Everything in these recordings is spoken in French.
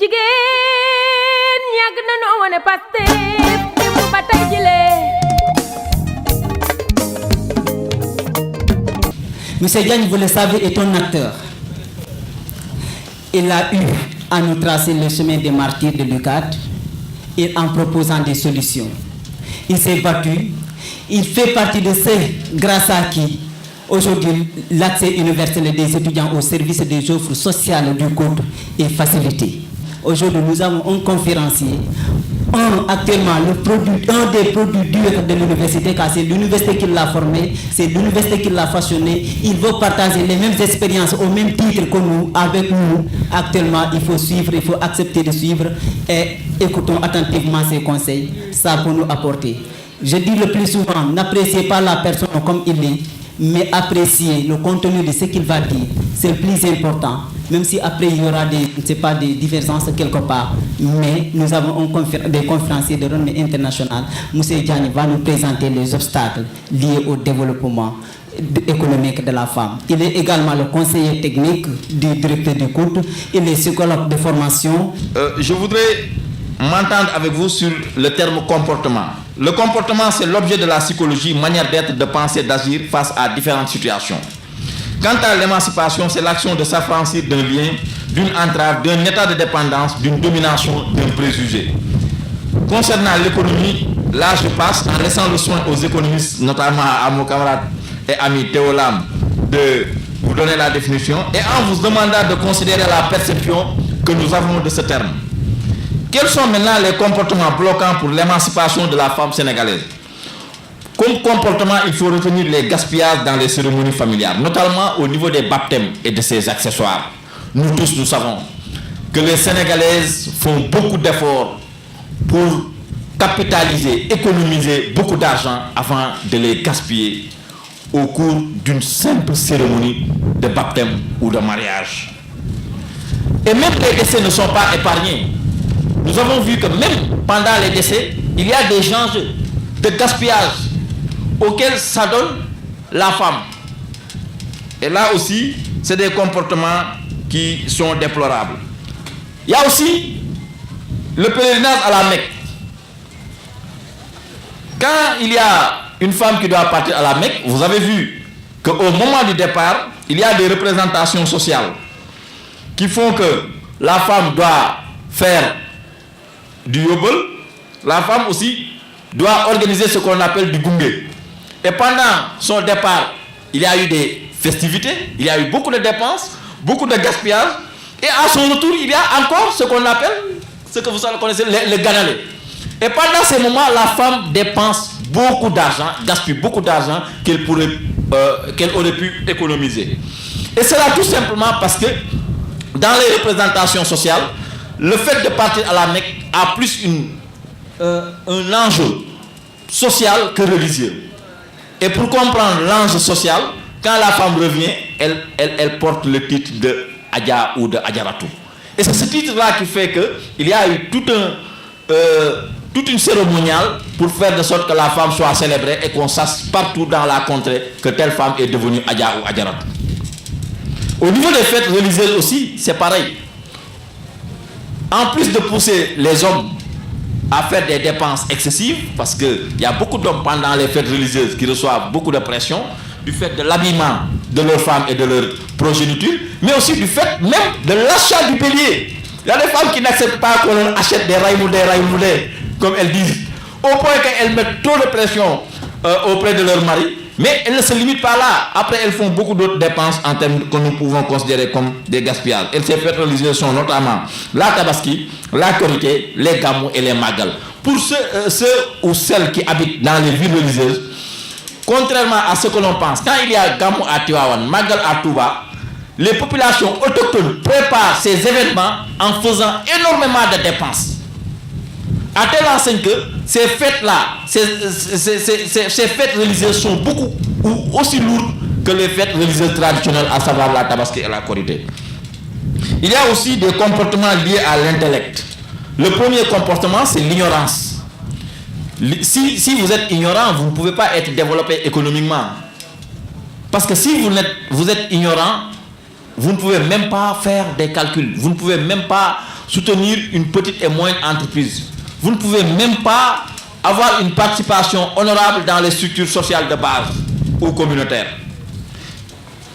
jigéen ñàgg na noo wane Pastef démb ba tey jile. Monsieur Diagne, vous le savez, est un acteur. Il a eu à nous tracer le chemin des martyrs de l'UCAD et en proposant des solutions. Il s'est battu. Il fait partie de ceux grâce à qui aujourd'hui l'accès universel des étudiants au service des offres sociales du COUD est facilité. Aujourd'hui, nous avons un conférencier, actuellement un des produits durs de l'université, car c'est l'université qui l'a formé, c'est l'université qui l'a façonné. Il veut partager les mêmes expériences au même titre que nous, avec nous. Actuellement, il faut suivre, il faut accepter de suivre et écoutons attentivement ses conseils. Ça peut nous apporter. Je dis le plus souvent, n'appréciez pas la personne comme il est, mais appréciez le contenu de ce qu'il va dire. C'est le plus important. Même si après il y aura des divergences quelque part. Mais nous avons des conférenciers de renommée internationale. M. Diagne va nous présenter les obstacles liés au développement économique de la femme. Il est également le conseiller technique du directeur du COUD. Il est psychologue de formation. Je voudrais m'entendre avec vous sur le terme comportement. Le comportement, c'est l'objet de la psychologie, manière d'être, de penser, d'agir face à différentes situations. Quant à l'émancipation, c'est l'action de s'affranchir d'un lien, d'une entrave, d'un état de dépendance, d'une domination, d'un préjugé. Concernant l'économie, là je passe en laissant le soin aux économistes, notamment à mon camarade et ami Théo Lam, de vous donner la définition et en vous demandant de considérer la perception que nous avons de ce terme. Quels sont maintenant les comportements bloquants pour l'émancipation de la femme sénégalaise? Comme comportement, il faut retenir les gaspillages dans les cérémonies familiales, notamment au niveau des baptêmes et de ses accessoires. Nous tous, nous savons que les Sénégalaises font beaucoup d'efforts pour capitaliser, économiser beaucoup d'argent avant de les gaspiller au cours d'une simple cérémonie de baptême ou de mariage. Et même les décès ne sont pas épargnés. Nous avons vu que même pendant les décès, il y a des gens de gaspillage auxquels s'adonne la femme. Et là aussi, c'est des comportements qui sont déplorables. Il y a aussi le pèlerinage à la Mecque. Quand il y a une femme qui doit partir à la Mecque, vous avez vu qu'au moment du départ, il y a des représentations sociales qui font que la femme doit faire du yobel, la femme aussi doit organiser ce qu'on appelle du gungé. Et pendant son départ, il y a eu des festivités, il y a eu beaucoup de dépenses, beaucoup de gaspillage. Et à son retour, il y a encore ce qu'on appelle, ce que vous connaissez, le ganalé. Et pendant ces moments, la femme dépense beaucoup d'argent, gaspille beaucoup d'argent qu'elle aurait pu économiser. Et cela tout simplement parce que dans les représentations sociales, le fait de partir à la Mecque a plus un enjeu social que religieux. Et pour comprendre l'enjeu social, quand la femme revient, elle porte le titre de Adja ou de Adjaratou. Et c'est ce titre-là qui fait qu'il y a eu toute une cérémoniale pour faire de sorte que la femme soit célébrée et qu'on sache partout dans la contrée que telle femme est devenue Adja ou Adjaratou. Au niveau des fêtes religieuses aussi, c'est pareil. En plus de pousser les hommes à faire des dépenses excessives, parce qu'il y a beaucoup d'hommes pendant les fêtes religieuses qui reçoivent beaucoup de pression, du fait de l'habillement de leurs femmes et de leur progéniture, mais aussi du fait même de l'achat du bélier. Il y a des femmes qui n'acceptent pas qu'on leur achète des raïmoudés, comme elles disent, au point qu'elles mettent trop de pression auprès de leur mari, mais elles ne se limitent pas là. Après, elles font beaucoup d'autres dépenses en termes que nous pouvons considérer comme des gaspillages. Et ces fêtes religieuses sont notamment la Tabaski, la Korité, les Gamou et les Magal. Pour ceux ou celles qui habitent dans les villes religieuses, contrairement à ce que l'on pense, quand il y a Gamou à Tiwawan, Magal à Touba, les populations autochtones préparent ces événements en faisant énormément de dépenses. À telle enseigne que ces fêtes-là, ces fêtes religieuses sont beaucoup ou aussi lourdes que les fêtes religieuses traditionnelles, à savoir la Tabaski et la Korité. Il y a aussi des comportements liés à l'intellect. Le premier comportement, c'est l'ignorance. Si vous êtes ignorant, vous ne pouvez pas être développé économiquement. Parce que si vous êtes ignorant, vous ne pouvez même pas faire des calculs. Vous ne pouvez même pas soutenir une petite et moyenne entreprise. Vous ne pouvez même pas avoir une participation honorable dans les structures sociales de base ou communautaires.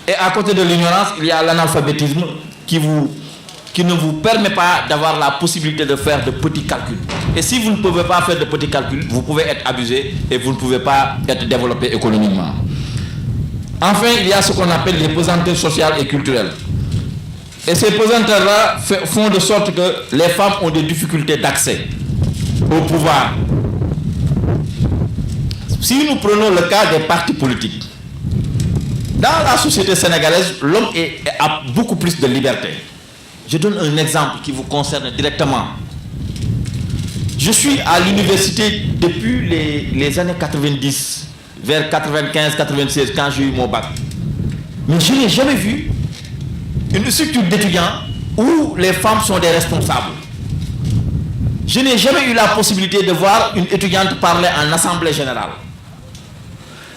Et à côté de l'ignorance, il y a l'analphabétisme qui ne vous permet pas d'avoir la possibilité de faire de petits calculs. Et si vous ne pouvez pas faire de petits calculs, vous pouvez être abusé et vous ne pouvez pas être développé économiquement. Enfin, il y a ce qu'on appelle les pesanteurs sociales et culturelles. Et ces pesanteurs-là font de sorte que les femmes ont des difficultés d'accès au pouvoir. Si nous prenons le cas des partis politiques, dans la société sénégalaise, l'homme a beaucoup plus de liberté. Je donne un exemple qui vous concerne directement. Je suis à l'université depuis les années 90, vers 95-96, quand j'ai eu mon bac. Mais je n'ai jamais vu une structure d'étudiants où les femmes sont des responsables. Je n'ai jamais eu la possibilité de voir une étudiante parler en assemblée générale.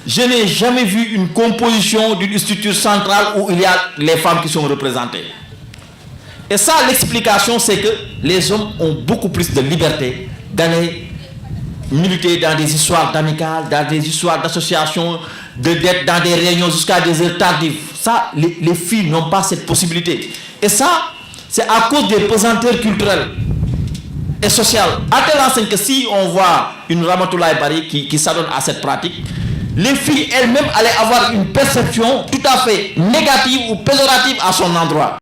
Je n'ai jamais vu une composition d'une structure centrale où il y a les femmes qui sont représentées. Et ça, l'explication, c'est que les hommes ont beaucoup plus de liberté d'aller militer dans des histoires d'amicales, dans des histoires d'associations, d'être dans des réunions jusqu'à des heures tardives. Ça, les filles n'ont pas cette possibilité. Et ça, c'est à cause des pesanteurs culturelles et sociales. À tel enseigne que si on voit une Ramatoulaye Bari qui s'adonne à cette pratique, les filles elles-mêmes allaient avoir une perception tout à fait négative ou péjorative à son endroit.